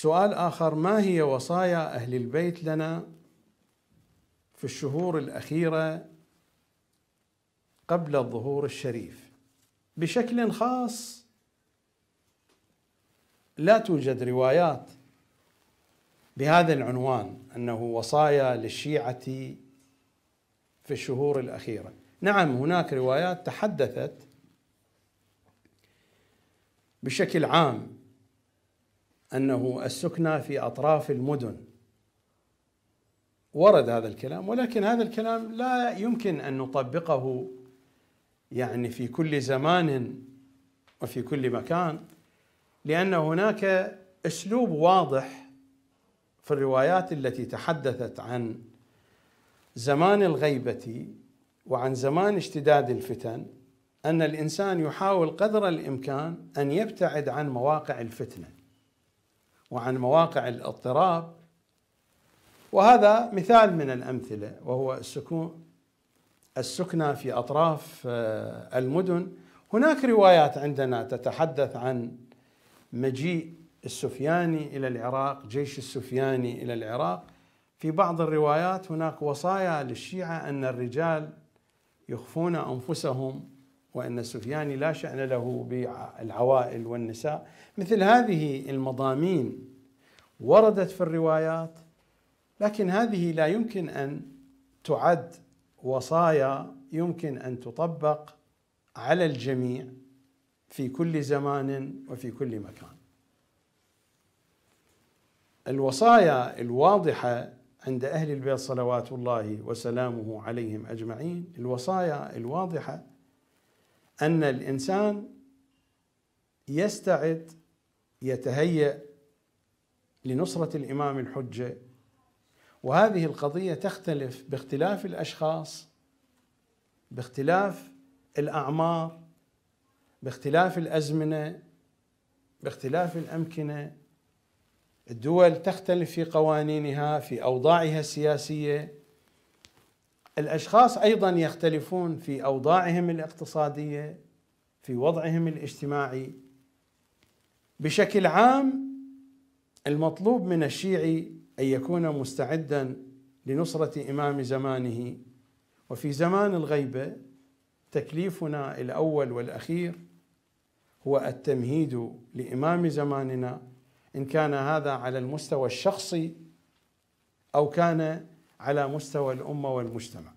سؤال آخر: ما هي وصايا أهل البيت لنا في الشهور الأخيرة قبل الظهور الشريف؟ بشكل خاص لا توجد روايات بهذا العنوان أنه وصايا للشيعة في الشهور الأخيرة. نعم، هناك روايات تحدثت بشكل عام أنه السكنى في أطراف المدن، ورد هذا الكلام، ولكن هذا الكلام لا يمكن أن نطبقه يعني في كل زمان وفي كل مكان، لأن هناك أسلوب واضح في الروايات التي تحدثت عن زمان الغيبة وعن زمان اشتداد الفتن، أن الإنسان يحاول قدر الإمكان أن يبتعد عن مواقع الفتنة وعن مواقع الاضطراب. وهذا مثال من الأمثلة، وهو السكنى في أطراف المدن. هناك روايات عندنا تتحدث عن مجيء السفياني إلى العراق، جيش السفياني إلى العراق. في بعض الروايات هناك وصايا للشيعة أن الرجال يخفون أنفسهم، وأن السفياني لا شأن له بالعوائل والنساء. مثل هذه المضامين وردت في الروايات، لكن هذه لا يمكن أن تعد وصايا يمكن أن تطبق على الجميع في كل زمان وفي كل مكان. الوصايا الواضحة عند أهل البيت صلوات الله وسلامه عليهم أجمعين، الوصايا الواضحة أن الإنسان يستعد، يتهيأ لنصرة الإمام الحجة. وهذه القضية تختلف باختلاف الأشخاص، باختلاف الأعمار، باختلاف الأزمنة، باختلاف الأمكنة. الدول تختلف في قوانينها، في أوضاعها السياسية. الأشخاص أيضا يختلفون في أوضاعهم الاقتصادية، في وضعهم الاجتماعي. بشكل عام المطلوب من الشيعي أن يكون مستعدا لنصرة إمام زمانه. وفي زمان الغيبة تكليفنا الأول والأخير هو التمهيد لإمام زماننا، إن كان هذا على المستوى الشخصي أو كان على مستوى الأمة والمجتمع.